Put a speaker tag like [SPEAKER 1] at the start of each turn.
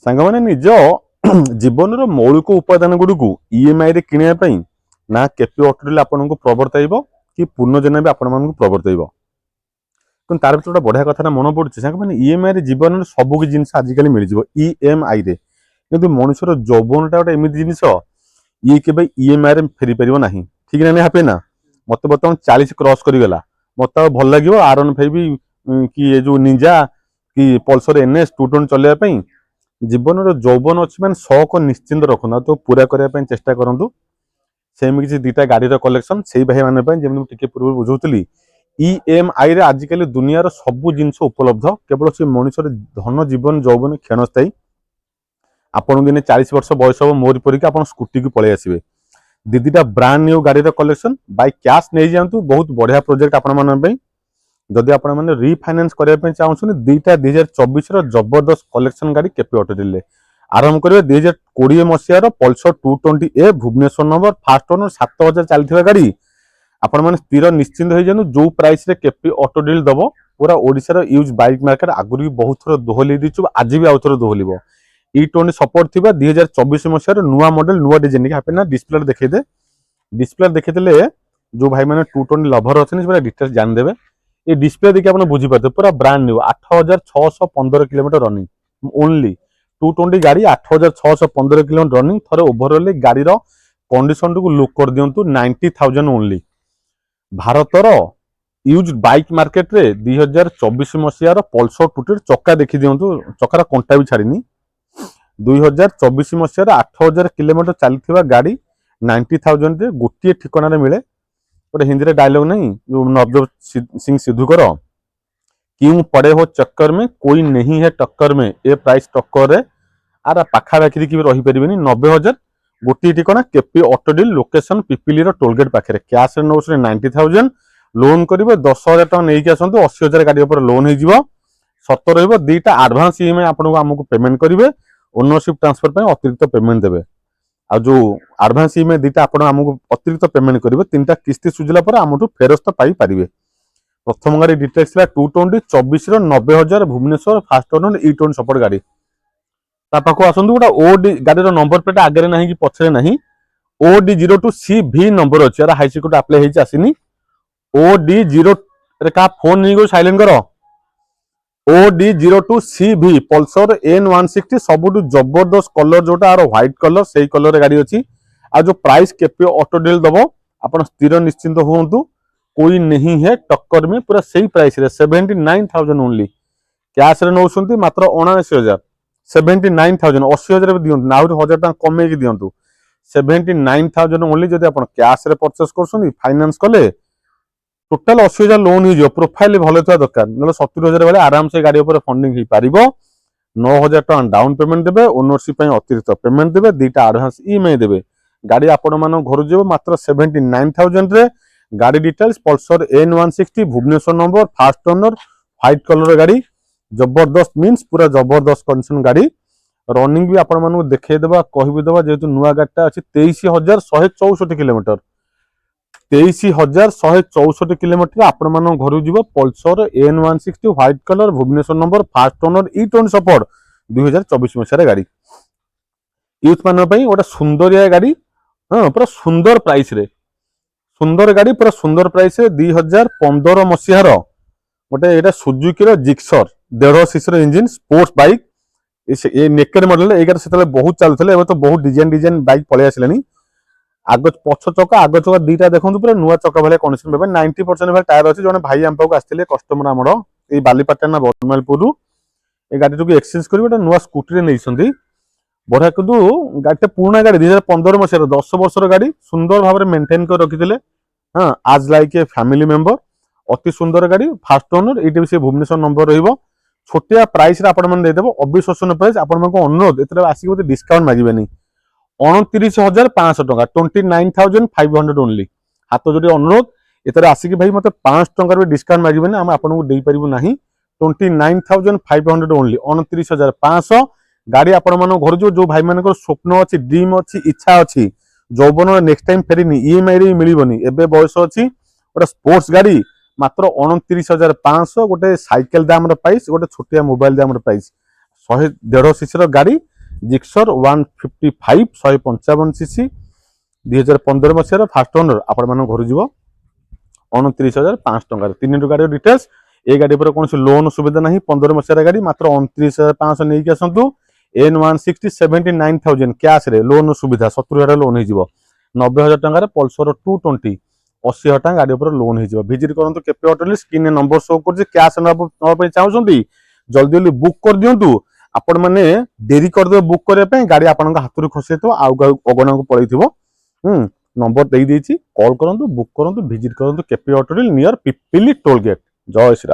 [SPEAKER 1] ସାଙ୍ଗମାନେ ନିଜ ଜୀବନର ମୌଳିକ ଉପାଦାନ ଗୁଡ଼ିକୁ ଇଏମ୍ଆଇ ରେ କିଣିବା ପାଇଁ ନା କେପି ଅଟୋ ଡିଲ୍ ଆପଣଙ୍କୁ ପ୍ରବର୍ତ୍ତାଇବ କି ପୁନର୍ଜନା ବି ଆପଣମାନଙ୍କୁ ପ୍ରବର୍ତ୍ତାଇବ। କିନ୍ତୁ ତାର ଭିତରେ ଗୋଟେ ବଢିଆ କଥାଟା ମନେ ପଡୁଛି ସାଙ୍ଗମାନେ, ଇଏମ୍ଆଇ ରେ ଜୀବନରେ ସବୁ କିଛି ଜିନିଷ ଆଜିକାଲି ମିଳିଯିବ ଇଏମ୍ଆଇ ରେ। କିନ୍ତୁ ମଣିଷର ଯୌବନଟା ଗୋଟେ ଏମିତି ଜିନିଷ, ଇଏ କେବେ ଇଏମ୍ଆଇ ରେ ଫେରି ପାରିବ ନାହିଁ। ଠିକ ନା ହାପି ନା? ମତେ ବର୍ତ୍ତମାନ 40 କ୍ରସ୍ କରିଗଲା, ମତେ ଆଉ ଭଲ ଲାଗିବ R15 କି ଏ ଯୋଉ ନିଞ୍ଜା କି ପଲସର NS 220 ଚଲେଇବା ପାଇଁ? ଜୀବନର ଯୌବନ ଅଛି ମାନେ ଶौक ନିଶ୍ଚିନ୍ତ ରଖନ୍ତୁ, ଆଉ ତ ପୁରା କରିବା ପାଇଁ ଚେଷ୍ଟା କରନ୍ତୁ। ସେମିତି କିଛି ଦିଟା ଗାଡିର କଲେକ୍ସନ ସେଇ ଭାଇ ମାନଙ୍କ ପାଇଁ, ଯେମିତି ଟିକେ ପୂର୍ବରୁ ବୁଝଉଥିଲି। ଇଏମ୍ଆଇ ରେ ଆଜିକାଲି ଦୁନିଆର ସବୁ ଜିନିଷ ଉପଲବ୍ଧ, କେବଳ ସେ ମଣିଷର ଧନ ଜୀବନ ଯୌବନ କ୍ଷଣସ୍ଥାୟୀ। ଆପଣଙ୍କୁ ଦିନେ 40 ବର୍ଷ ବୟସ ହବ ମୋରି ପରିକା, ଆପଣ ସ୍କୁଟିକୁ ପଳେଇ ଆସିବେ। ଦିଟା ବ୍ରାଣ୍ଡ ନ୍ୟୁ ଗାଡିର କଲେକ୍ସନ ବାଇ କ୍ୟାଶ ନେଇଯାଆନ୍ତୁ, ବହୁତ ବଢିଆ ପ୍ରୋଜେକ୍ଟ ଆପଣମାନଙ୍କ ପାଇଁ। ଯଦି ଆପଣମାନେ ରିଫାଇନାନ୍ସ କରିବା ପାଇଁ ଚାହୁଁଛନ୍ତି, ଦିଟା 2024 ର ଜବରଦସ୍ତ କଲେକ୍ସନ ଗାଡି କେପି ଅଟୋ ଡିଲ୍ ରେ ଆରମ୍ଭ କରିବେ। 2020 ମସିହାର Pulsar 220A Bhubaneswar number, first owner, 7000 ଚାଲିଥିବା ଗାଡି। ଆପଣମାନେ ସ୍ଥିର ନିଶ୍ଚିନ୍ତ ହେଇଯାନ୍ତୁ, ଯୋଉ ପ୍ରାଇସ ରେ କେପି ଅଟୋ ଡିଲ୍ ଦବ, ପୁରା ଓଡିଶାର ୟୁଜ ବାଇକ୍ ମାର୍କେଟ ଆଗରୁ ବି ବହୁତ ଥର ଦୋହଲେଇ ଦେଇଛୁ, ଆଜି ବି ଆଉ ଥର ଦୋହଲିବ। E20 ସପୋର୍ଟ ଥିବା 2024 ମସିହାର ନୂଆ ମଡେଲ, ନୂଆ ଡିଜାଇନ। ହାପି ନା ଡିସପ୍ଲେ ଦେଖିଦେ, ଡିସପ୍ଲେ ଦେଖିଦେଲେ ଯୋଉ ଭାଇ ମାନେ 220 ଲଭର ଅଛନ୍ତି ସେ ଡିଟେଲ୍ସ ଜାଣିଦେବେ। ये डिस्प्ले देखिए आप बुझीपारे पूरा brand new 8615 kilometre running only 220 गाड़ी 8615 किलोमीटर रनिंग। थोड़े ओभरऑल गाड़ी कंडीशन को लुक कर दिंतु 90,000 ओनली। भारतर यूज बाइक मार्केट रे 2024 मसीहार पल्सर 220 चक्का देखी दिंतु, चक्कार कंटा भी छाड़नी। 2024 मसीहार 8000 किलोमीटर चलती गाड़ी 90,000 रे गोटे ठिकाना मिले। गोटे हिंदी रे डायलॉग नहीं जो नवजोत सिंह सिद्धू करो, क्यों पड़े हो चक्कर में कोई नहीं है टक्कर में, ए प्राइस टक्कर रे आर पाखापाखि कि रही पारे 90,000 गोटे ठिकाना KP auto deal location Pipili toll gate पाखे। कैश रे नौ 90,000 लोन करेंगे 10,000 टका नहीं आसतु 80,000 गाड़ी पर लोन हो सत रहा। दुईटा आडभांस ईएमआई आपको आमको पेमेंट करेंगे, ओनरशिप ट्रांसफर अतिरिक्त पेमेंट देवे। आ जो आडभांस ईएमआई दुईटा आपको अतिरिक्त पेमेंट करेंगे, 3टा किस्ती सुझिला पर आमठू फेरस्त पाई पारिबे। प्रथम गाड़ी details 220 24 90,000 Bhubaneswar first owner E20 support गाड़ी। पाखु आसतु गोटा ओडी गाड़ी नंबर प्लेट आगे ना कि पछरे ना, OD02CV नंबर अच्छी हाई सिक्योरिटी आप्लाई आसनी। OD0 का फोन नहीं गो साइलेंट कर। OD02CV पल्सर N160 सबुठ जबरदस्त कलर जोटा आर व्हाइट कलर से कलर गाड़ी अच्छी। आ जो प्राइस केपी ऑटो डील दबो आप स्थिर निश्चिंत हूँ, कोई नहीं है टक्कर में, पूरा सही प्राइस रे 79,000 ओनली। कैश रे नौ मात्र 79,000 79,000 80,000 भी दिंतु ना 1000 टका कमे दिंतु 79,000 ओनली। जब आप कैश रे परचेस कर फाइनान्स कले टोटाल 80,000 लोन हो प्रोफाइल भले था दरकार ना 70,000 वाले आराम से गाड़ी पर फंडिंग हो पार। 9,000 टका डाउन पेमेंट देवे, ओनरशिप अतिरिक्त पेमेंट देवे, दुईटा आडभांस ईएमआई देवे। गाड़ी आपण मान घर जीव मात्र 79,000 रे। गाड़ी details Pulsar N160 Bhubaneswar number, first owner, white colour गाड़ी, जबरदस्त मीन्स पूरा जबरदस्त कंडीशन गाड़ी। रनिंग भी आपण मानू देखदेवा कहदेवा जेहेतु नुआ गाड़ीटा अच्छी 23,164 किलोमीटर 23,164 किलोमीटर आपण मान घर जीव Pulsar N160 white colour Bhubaneswar number, first owner E20 support 2024 मसीहार गाड़ी। यूथ मान गोटे सुंदरिया गाड़ी, हाँ पूरा सुंदर प्राइस रे, सुंदर गाड़ी पूरा सुंदर प्राइस रे। 2015 मसीहार गोटे यहाँ Suzuki Gixxer 1.5 CC engine sports bike, ये नेकेड मॉडल ये बहुत चलुले, तो बहुत डिजाइन डिजाइन बाइक पलि आसानी। आग पछ चका आग चका दुईटा देखो पूरा नुआ चका भाई कंडीशन 90% भाई टायर अच्छी। जो भाई आम पाक आसते कस्टमर आमर ये बालीपाटना बरमालपुर ये गाड़ी को एक्सचेंज कर गोटे नुआ स्कूटी नहीं बढ़िया। कितु गाड़ी पुराना गाड़ी 2015 मसीह 10 वर्षर गाड़ी सुंदर भाव में मेंटेन कर रखी। हाँ आज लाइक ए फैमिली मेंबर, अति सुंदर गाड़ी, फास्ट ओनर, ये से भुवनेश्वर नंबर रही। छोटिया प्राइस देदेव अविश्वसनीय प्राइस। आपको अनुरोध ये आसिक डिस्काउंट मांगे 29,500 टका 29,500 ओनली। हाथ जोड़ी अनुरोध ये आसिक भाई मत 500 टकर भी डिस्काउंट मांगे आम आपको दे पारू ना। 29,500 ओनली 29,500 गाड़ी आपण मान घर जो भाई मान स्वप्न अच्छी, ड्रीम अच्छी, इच्छा अच्छी, जौवन नेक्स्ट टाइम फेरनी ईएमआई रे मिलबनी, एबे बयस अच्छी गोटे स्पोर्ट्स गाड़ी मात्र 29,500 गोटे साइकेल दाम प्राइस, गोटे छोटिया मोबाइल दाम प्राइस। 150 सीसी गाड़ी जिक्सर 155 155 सीसी 2015 मसीहार फास्ट ओनर आपण मान घर जीव 29,500 टंका 3 गाड़ी डिटेल्स ए गाड़ी पर कौन लोन सुविधा नहीं 15 मसीहार गाड़ी मात्र 29,500 नहीं आसतु N160 79,000 कैश रे लोन सुविधा 70,000 लोन हो 90,000 टंका पल्सर 220 80,000 टंका गाड़ी पर लोन हो विजिट करूँ KP auto screen number show कर कैश नापी चाहते जल्दी जल्दी बुक कर दिंतु आपण मैंने डेरी करदे बुक करने गाड़ी आपन हाथ खसी अगना को पड़े नंबर दे कॉल करूँ बुक करूँ विजिट करूँ KP auto near Pipili toll gate जय श्री राम।